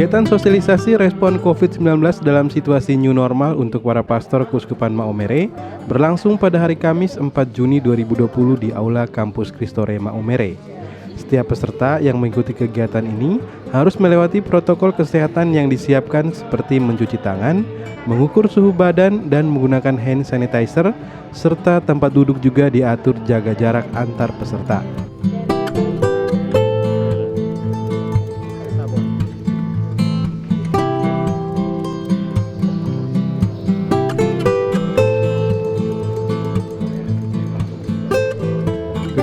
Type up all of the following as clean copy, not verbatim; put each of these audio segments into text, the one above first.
Kegiatan sosialisasi respon COVID-19 dalam situasi new normal untuk para pastor Keuskupan Maumere berlangsung pada hari Kamis 4 Juni 2020 di Aula Kampus Kristore Maumere. Setiap peserta yang mengikuti kegiatan ini harus melewati protokol kesehatan yang disiapkan seperti mencuci tangan, mengukur suhu badan dan menggunakan hand sanitizer, serta tempat duduk juga diatur jaga jarak antar peserta.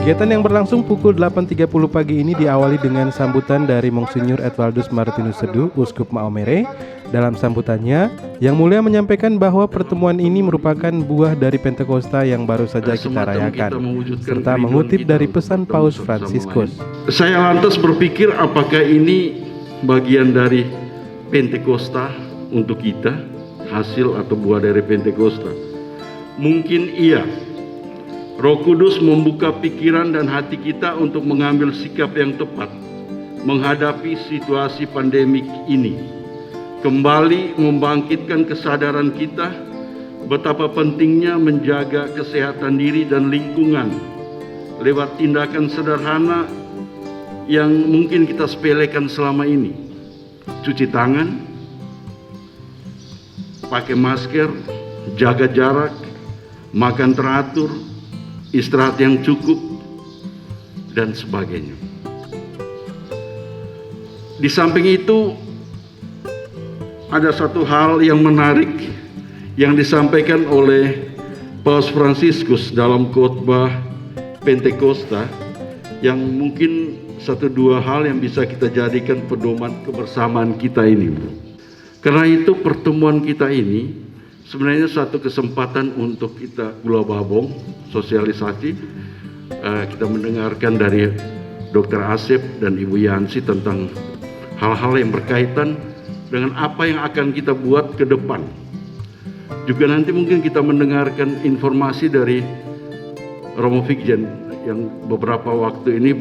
Kegiatan yang berlangsung pukul 8.30 pagi ini diawali dengan sambutan dari Monsinyur Edwaldus Martinus Seduh, Uskup Maumere. Dalam sambutannya, Yang Mulia menyampaikan bahwa pertemuan ini merupakan buah dari Pentakosta yang baru saja kita rayakan, serta mengutip dari pesan Paus Fransiskus. Saya lantas berpikir apakah ini bagian dari Pentakosta untuk kita, hasil atau buah dari Pentakosta? Mungkin iya. Roh Kudus membuka pikiran dan hati kita untuk mengambil sikap yang tepat menghadapi situasi pandemik ini. Kembali membangkitkan kesadaran kita betapa pentingnya menjaga kesehatan diri dan lingkungan lewat tindakan sederhana yang mungkin kita sepelekan selama ini. Cuci tangan, pakai masker, jaga jarak, makan teratur, istirahat yang cukup, dan sebagainya. Di samping itu, ada satu hal yang menarik yang disampaikan oleh Paus Fransiskus dalam khotbah Pentakosta yang mungkin satu dua hal yang bisa kita jadikan pedoman kebersamaan kita ini. Karena itu pertemuan kita ini sebenarnya satu kesempatan untuk kita gula babong, sosialisasi. Kita mendengarkan dari Dr. Asep dan Ibu Yansi tentang hal-hal yang berkaitan dengan apa yang akan kita buat ke depan. Juga nanti mungkin kita mendengarkan informasi dari Romo Viggen yang beberapa waktu ini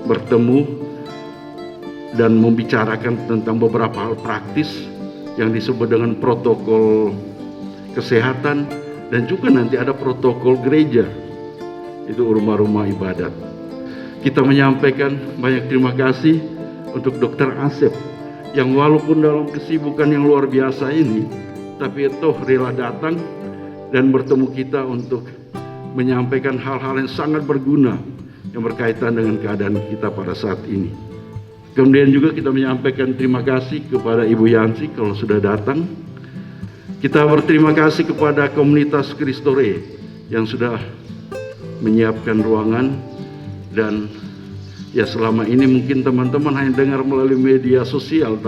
bertemu dan membicarakan tentang beberapa hal praktis yang disebut dengan protokol kesehatan, dan juga nanti ada protokol gereja, itu rumah-rumah ibadat. Kita menyampaikan banyak terima kasih untuk Dr. Asep yang walaupun dalam kesibukan yang luar biasa ini, tapi toh rela datang dan bertemu kita untuk menyampaikan hal-hal yang sangat berguna yang berkaitan dengan keadaan kita pada saat ini. Kemudian juga kita menyampaikan terima kasih kepada Ibu Yansi kalau sudah datang. Kita berterima kasih kepada komunitas Kristore yang sudah menyiapkan ruangan, dan ya selama ini mungkin teman-teman hanya dengar melalui media sosial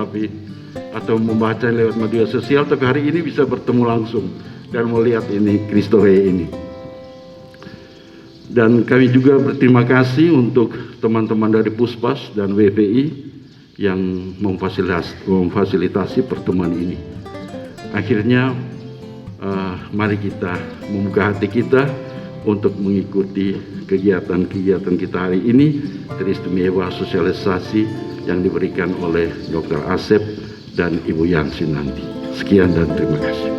atau membaca lewat media sosial, tapi hari ini bisa bertemu langsung dan melihat ini Kristore ini. Dan kami juga berterima kasih untuk teman-teman dari Puspas dan WPI yang memfasilitasi pertemuan ini. Akhirnya mari kita membuka hati kita untuk mengikuti kegiatan-kegiatan kita hari ini, teristimewa sosialisasi yang diberikan oleh Dr. Asep dan Ibu Yansi nanti. Sekian dan terima kasih.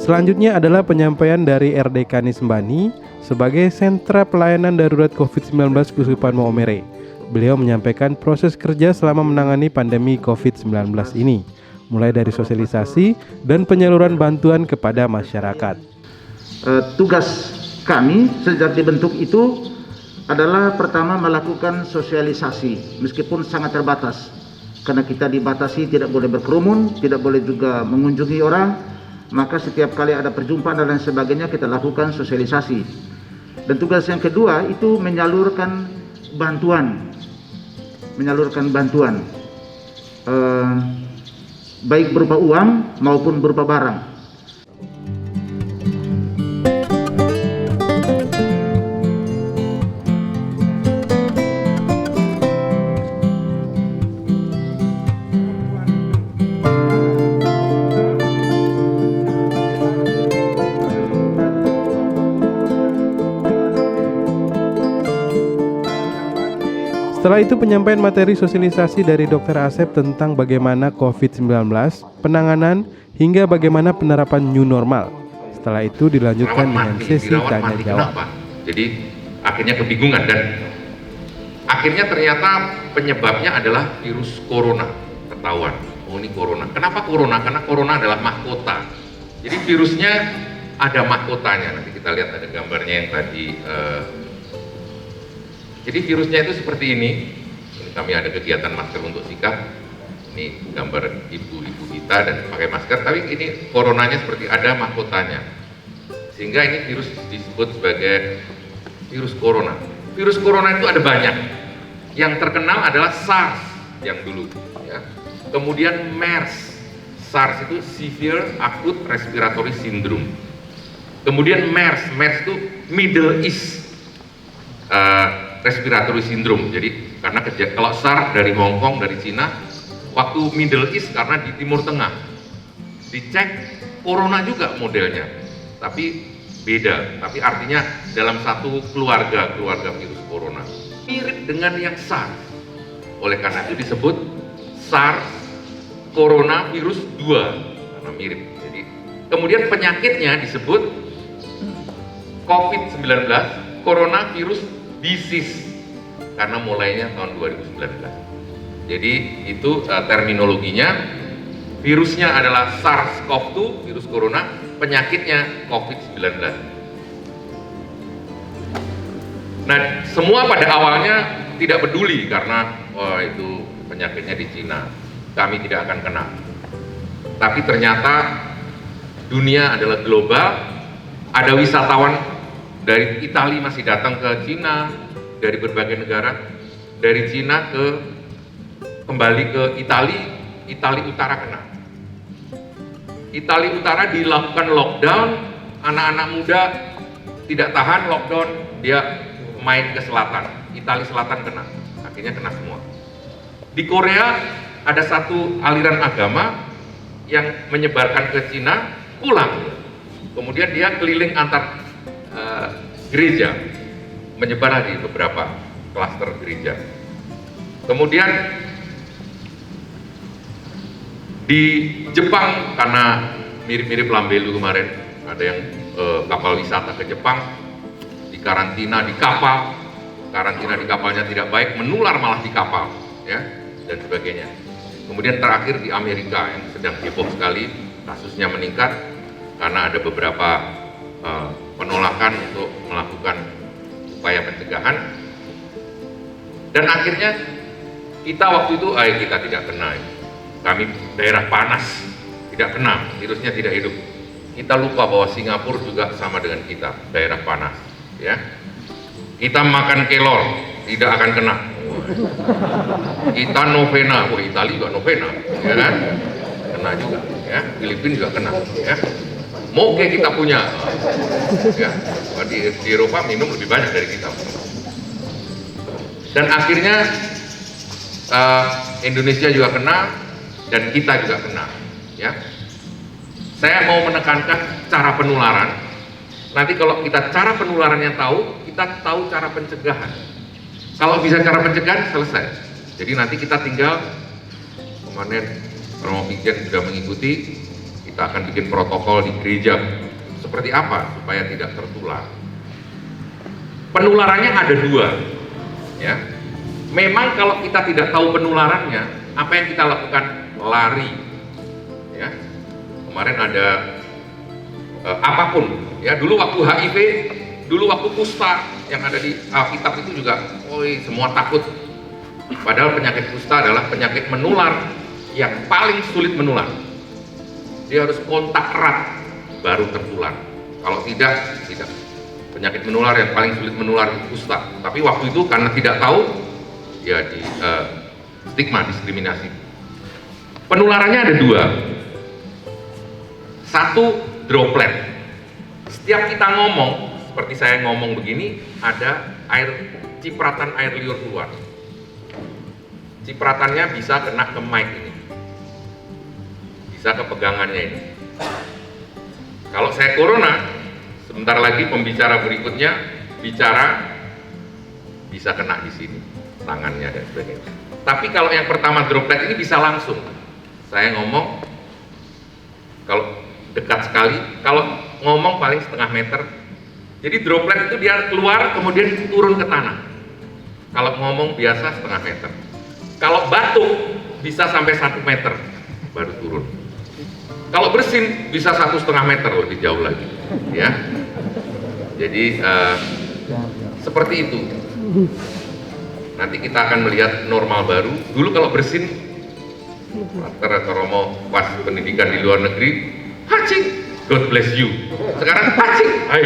Selanjutnya adalah penyampaian dari RDK Nismbani sebagai sentra pelayanan darurat COVID-19 Keuskupan Maumere. Beliau menyampaikan proses kerja selama menangani pandemi COVID-19 ini, mulai dari sosialisasi dan penyaluran bantuan kepada masyarakat. Tugas kami sejak dibentuk itu adalah pertama melakukan sosialisasi, meskipun sangat terbatas. Karena kita dibatasi, tidak boleh berkerumun, tidak boleh juga mengunjungi orang. Maka setiap kali ada perjumpaan dan lain sebagainya kita lakukan sosialisasi. Dan tugas yang kedua itu menyalurkan bantuan, baik berupa uang maupun berupa barang. Setelah itu penyampaian materi sosialisasi dari Dr. Asep tentang bagaimana COVID-19, penanganan, hingga bagaimana penerapan new normal. Setelah itu dilanjutkan dengan sesi tanya jawab. Jadi akhirnya kebingungan dan akhirnya ternyata penyebabnya adalah virus corona. Ketahuan, oh ini corona. Kenapa corona? Karena corona adalah mahkota. Jadi virusnya ada mahkotanya. Nanti kita lihat ada gambarnya yang tadi. Jadi virusnya itu seperti ini. Ini kami ada kegiatan masker untuk sikap. Ini gambar ibu-ibu kita dan pakai masker. Tapi ini coronanya seperti ada mahkotanya. Sehingga ini virus disebut sebagai virus corona. Virus corona itu ada banyak. Yang terkenal adalah SARS yang dulu. Ya. Kemudian MERS. SARS itu Severe Acute Respiratory Syndrome. Kemudian MERS. MERS itu Middle East Respiratory Syndrome. Jadi karena kalau SARS dari Hong Kong, dari Cina, waktu Middle East karena di Timur Tengah. Dicek corona juga modelnya, tapi beda. Tapi artinya dalam satu keluarga virus corona. Mirip dengan yang SARS. Oleh karena itu disebut SARS coronavirus 2 karena mirip. Jadi kemudian penyakitnya disebut COVID-19 coronavirus disease karena mulainya tahun 2019. Jadi itu terminologinya. Virusnya adalah SARS-CoV-2 virus corona, penyakitnya COVID-19. Nah, semua pada awalnya tidak peduli karena itu penyakitnya di Cina, kami tidak akan kena. Tapi ternyata dunia adalah global, ada wisatawan dari Italia masih datang ke Cina, dari berbagai negara, dari Cina kembali ke Italia Utara kena. Italia Utara dilakukan lockdown, anak-anak muda tidak tahan lockdown, dia main ke selatan, Italia Selatan kena, akhirnya kena semua. Di Korea ada satu aliran agama yang menyebarkan ke Cina, pulang, kemudian dia keliling antar gereja, menyebar di beberapa klaster gereja. Kemudian di Jepang karena mirip-mirip Lambelu kemarin, ada yang kapal wisata ke Jepang, di karantina di kapal, karantina di kapalnya tidak baik, menular malah di kapal, ya, dan sebagainya. Kemudian terakhir di Amerika yang sedang heboh sekali, kasusnya meningkat karena ada beberapa penolakan untuk melakukan upaya pencegahan. Dan akhirnya kita waktu itu, kita tidak kena. Kami daerah panas, tidak kena, virusnya tidak hidup. Kita lupa bahwa Singapura juga sama dengan kita, daerah panas, ya. Kita makan kelor, tidak akan kena. Kita novena, Italia juga novena, ya kan? Kena juga, ya. Filipina juga kena, ya. Moge kita punya, ya. Di Eropa minum lebih banyak dari kita. Dan akhirnya Indonesia juga kena, dan kita juga kena, ya. Saya mau menekankan cara penularan. Nanti kalau kita cara penularannya tahu, kita tahu cara pencegahan. Kalau bisa cara pencegahan, selesai. Jadi nanti kita tinggal, kemarin Romo Pijen sudah mengikuti, kita akan bikin protokol di gereja. Seperti apa supaya tidak tertular? Penularannya ada dua, ya. Memang kalau kita tidak tahu penularannya, apa yang kita lakukan? Lari, ya. Kemarin ada apapun, ya. Dulu waktu HIV, dulu waktu kusta yang ada di Alkitab itu juga, semua takut. Padahal penyakit kusta adalah penyakit menular yang paling sulit menular. Dia harus kontak erat baru tertular. Kalau tidak. Penyakit menular yang paling sulit menular itu kusta. Tapi waktu itu karena tidak tahu, ya di stigma, diskriminasi. Penularannya ada dua. Satu, droplet. Setiap kita ngomong, seperti saya ngomong begini, ada cipratan air liur keluar. Cipratannya bisa kena ke mic ini, bisa ke pegangannya ini. Kalau saya corona, sebentar lagi pembicara berikutnya bicara, bisa kena di sini. tangannya dan sebagainya. Tapi kalau yang pertama droplet ini bisa langsung. Saya ngomong, kalau dekat sekali, kalau ngomong paling setengah meter. Jadi droplet itu dia keluar kemudian turun ke tanah. Kalau ngomong biasa setengah meter. Kalau batuk bisa sampai 1 meter baru turun. Kalau bersin bisa 1,5 meter, lebih jauh lagi, ya. Jadi seperti itu. Nanti kita akan melihat normal baru. Dulu kalau bersin, Dr. Romo pas pendidikan di luar negeri, hacing, God bless you. Sekarang hacing, hai.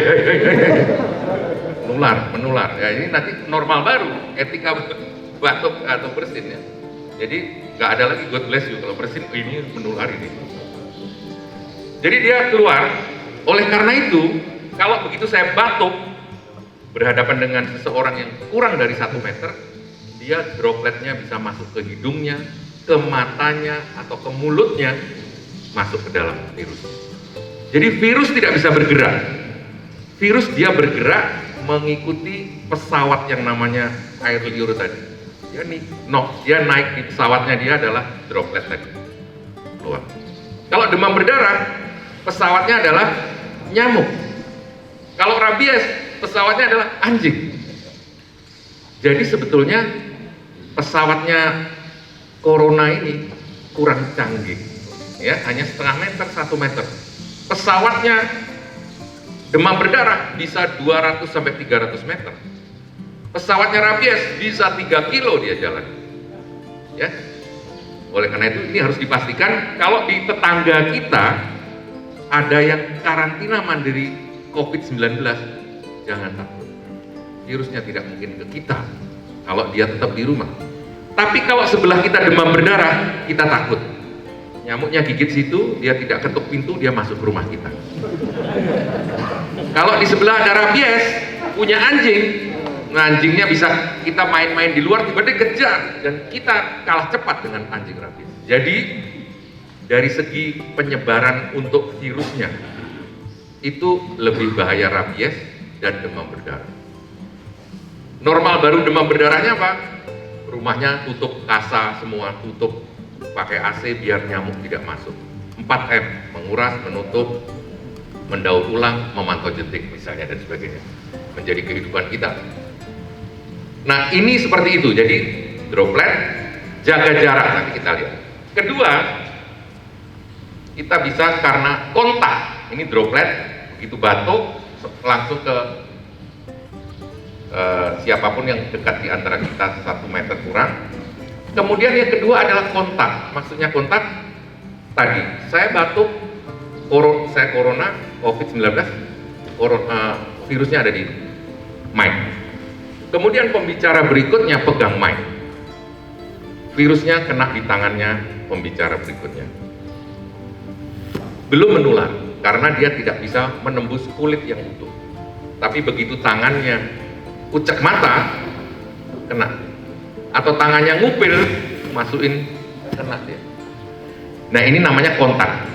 Menular. Ya ini nanti normal baru, etika batuk atau bersin ya. Jadi nggak ada lagi God bless you kalau bersin, ini menular ini. Jadi dia keluar. Oleh karena itu, kalau begitu saya batuk berhadapan dengan seseorang yang kurang dari 1 meter, dia dropletnya bisa masuk ke hidungnya, ke matanya, atau ke mulutnya, masuk ke dalam virus. Jadi virus tidak bisa bergerak. Virus dia bergerak mengikuti pesawat yang namanya air liur tadi. Dia naik di pesawatnya, dia adalah droplet tadi. Keluar. Kalau demam berdarah, pesawatnya adalah nyamuk. Kalau rabies, pesawatnya adalah anjing. Jadi sebetulnya pesawatnya corona ini kurang canggih, ya, hanya setengah meter, 1 meter. Pesawatnya demam berdarah bisa 200 sampai 300 meter. Pesawatnya rabies bisa 3 kilo dia jalan, ya. Oleh karena itu ini harus dipastikan. Kalau di tetangga kita ada yang karantina mandiri COVID-19, jangan takut. Virusnya tidak mungkin ke kita kalau dia tetap di rumah. Tapi kalau sebelah kita demam berdarah, kita takut. Nyamuknya gigit situ, dia tidak ketuk pintu, dia masuk ke rumah kita. Kalau di sebelah ada rabies, punya anjing, anjingnya bisa kita main-main di luar, tiba-tiba kejar, dan kita kalah cepat dengan anjing rabies. Jadi dari segi penyebaran untuk virusnya, itu lebih bahaya rabies dan demam berdarah. Normal baru demam berdarahnya apa? Rumahnya tutup kasa semua, tutup pakai AC biar nyamuk tidak masuk. 4M, menguras, menutup, mendaur ulang, memantau jentik misalnya dan sebagainya. Menjadi kehidupan kita. Nah ini seperti itu, jadi droplet, jaga jarak, nanti kita lihat. Kedua, kita bisa karena kontak, ini droplet, begitu batuk, langsung ke siapapun yang dekat di antara kita 1 meter kurang. Kemudian yang kedua adalah kontak, maksudnya kontak tadi, saya batuk, saya corona, COVID-19, virusnya ada di mic. Kemudian pembicara berikutnya pegang mic, virusnya kena di tangannya pembicara berikutnya. Belum menular, karena dia tidak bisa menembus kulit yang utuh. Tapi begitu tangannya ucek mata, kena. Atau tangannya ngupil, masukin, kena dia. Nah ini namanya kontak.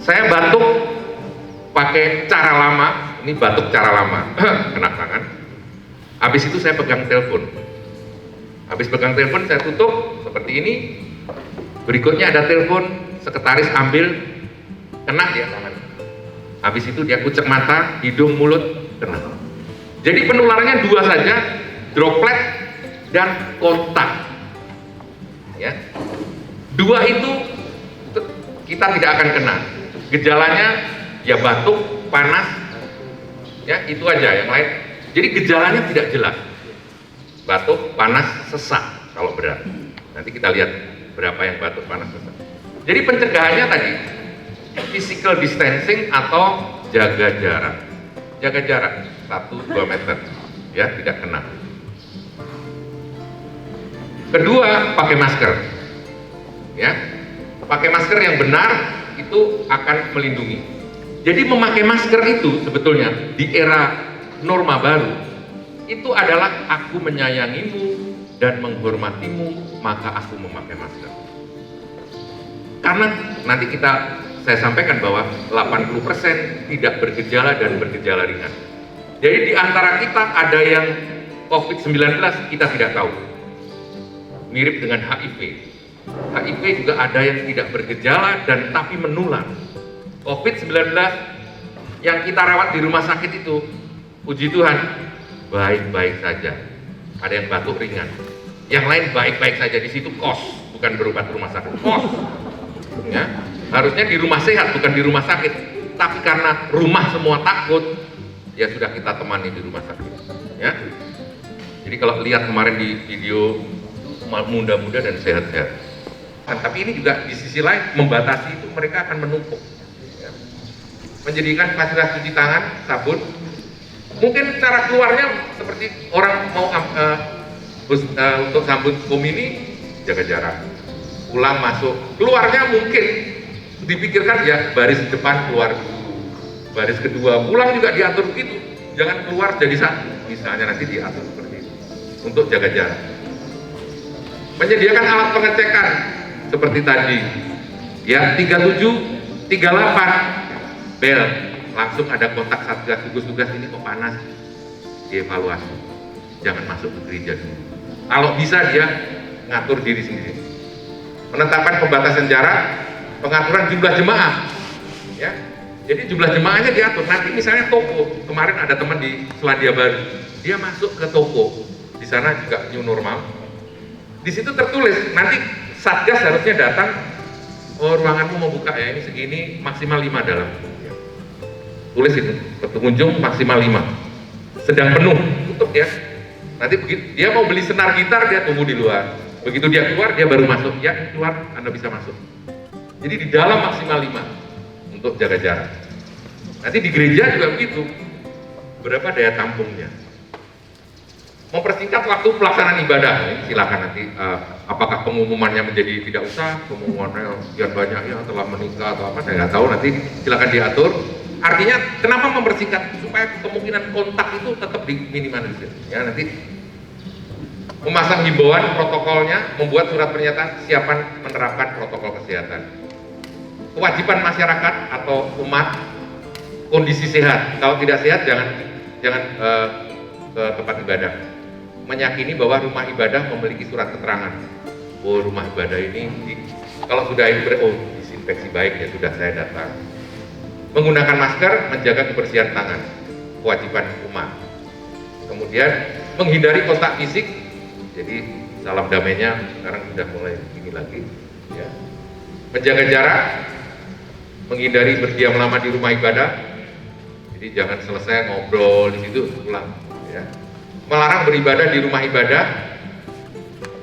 Saya batuk pakai cara lama, ini batuk cara lama, kena tangan. Habis itu saya pegang telepon. Habis pegang telepon saya tutup seperti ini. Berikutnya ada telepon, sekretaris ambil, kena dia tangan. Habis itu dia ucek mata, hidung, mulut, kena. Jadi penularannya 2 saja, droplet dan kontak. Ya. 2 itu kita tidak akan kena. Gejalanya ya batuk, panas, ya itu aja. Yang lain, jadi gejalanya tidak jelas. Batuk, panas, sesak kalau berat. Nanti kita lihat berapa yang batuk, panas, sesak. Jadi pencegahannya tadi physical distancing atau jaga jarak. Jaga jarak 1-2 meter, ya tidak kena. Kedua, pakai masker. Ya, pakai masker yang benar itu akan melindungi. Jadi memakai masker itu sebetulnya di era norma baru itu adalah aku menyayangimu dan menghormatimu, maka aku memakai masker. Karena nanti saya sampaikan bahwa 80% tidak bergejala dan bergejala ringan. Jadi di antara kita ada yang COVID-19 kita tidak tahu. mirip dengan HIV. HIV juga ada yang tidak bergejala dan tapi menular. COVID-19 yang kita rawat di rumah sakit itu, puji Tuhan, baik-baik saja. Ada yang batuk ringan, yang lain baik-baik saja. Di situ kos, bukan berobat rumah sakit, kos. Ya, harusnya di rumah sehat, bukan di rumah sakit. Tapi karena rumah semua takut, ya sudah kita temani di rumah sakit. Ya. Jadi kalau lihat kemarin di video, muda-muda dan sehat-sehat. Tapi ini juga di sisi lain membatasi itu, mereka akan menumpuk. Ya. Menjadikan fasilitas cuci tangan, sabun. Mungkin cara keluarnya seperti orang mau untuk sambut komini, jaga jarak. Pulang masuk, keluarnya mungkin dipikirkan ya baris depan keluar dulu, baris kedua pulang juga diatur begitu, jangan keluar jadi satu, misalnya nanti diatur seperti itu untuk jaga jarak. Menyediakan alat pengecekan seperti tadi, ya 37, 38 bel, langsung ada kontak satgas gugus tugas ini kok panas, dievaluasi, jangan masuk ke gereja dulu. Kalau bisa dia ngatur diri sendiri. Penetapan pembatasan jarak, pengaturan jumlah jemaah, ya. Jadi jumlah jemaahnya diatur. Nanti misalnya toko, kemarin ada teman di Selandia Baru, dia masuk ke toko, di sana juga new normal. Di situ tertulis, nanti satgas harusnya datang, oh ruanganmu mau buka ya, ini segini, maksimal 5 dalam. Tulis itu, pengunjung maksimal 5. Sedang penuh, tutup ya. Nanti begitu dia mau beli senar gitar, dia tunggu di luar. Begitu dia keluar, dia baru masuk. Ya, keluar, Anda bisa masuk. Jadi di dalam maksimal 5 untuk jaga jarak. Nanti di gereja juga begitu. Berapa daya tampungnya? Mempersingkat waktu pelaksanaan ibadah. Silakan nanti apakah pengumumannya menjadi tidak usah, pengumumannya sekian banyak ya telah menikah atau apa, saya nggak tahu, nanti silakan diatur. Artinya kenapa mempersingkat? Supaya kemungkinan kontak itu tetap diminimalisir. Ya, nanti memasang himbauan protokolnya, membuat surat pernyataan siapan menerapkan protokol kesehatan. Kewajiban masyarakat atau umat kondisi sehat. Kalau tidak sehat jangan ke tempat ibadah. Meyakini bahwa rumah ibadah memiliki surat keterangan. Oh, rumah ibadah ini kalau sudah disinfeksi baik ya sudah saya datang. Menggunakan masker, menjaga kebersihan tangan. Kewajiban umat. Kemudian menghindari kontak fisik. Jadi salam damainya sekarang sudah mulai begini lagi. Ya. Menjaga jarak, menghindari berdiam lama di rumah ibadah. Jadi jangan selesai ngobrol di situ pulang. Ya. Melarang beribadah di rumah ibadah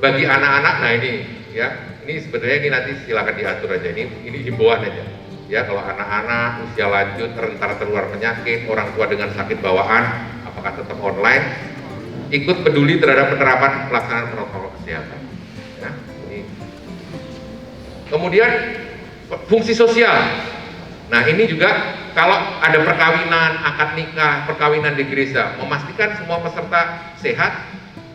bagi anak-anak. Nah ini, ya, ini sebenarnya ini nanti silakan diatur aja. Ini himbauan aja. Ya, kalau anak-anak usia lanjut rentan tertular penyakit, orang tua dengan sakit bawaan, apakah tetap online? Ikut peduli terhadap penerapan pelaksanaan protokol kesehatan. Ya, ini. Kemudian fungsi sosial. Nah ini juga kalau ada perkawinan, akad nikah, perkawinan di gereja, memastikan semua peserta sehat,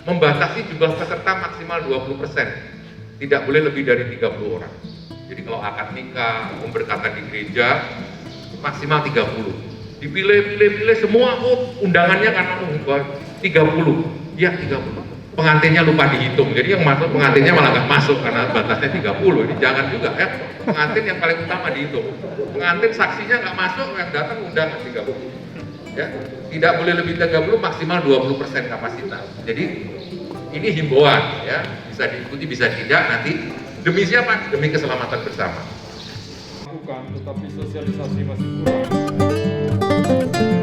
membatasi jumlah peserta maksimal 20%, tidak boleh lebih dari 30 orang. Jadi kalau akad nikah, pemberkatan di gereja, maksimal 30. Dipilih semua, undangannya karena 30, ya 30. Pengantinnya lupa dihitung, jadi yang masuk pengantinnya malah nggak masuk karena batasnya 30. Ini jangan juga ya, pengantin yang paling utama dihitung. Pengantin saksinya nggak masuk, yang datang undangan 30. Ya, tidak boleh lebih 30, maksimal 20% kapasitas. Jadi ini himbauan ya, bisa diikuti bisa tidak nanti demi siapa? Demi keselamatan bersama. Bukan, tetapi sosialisasi masih kurang.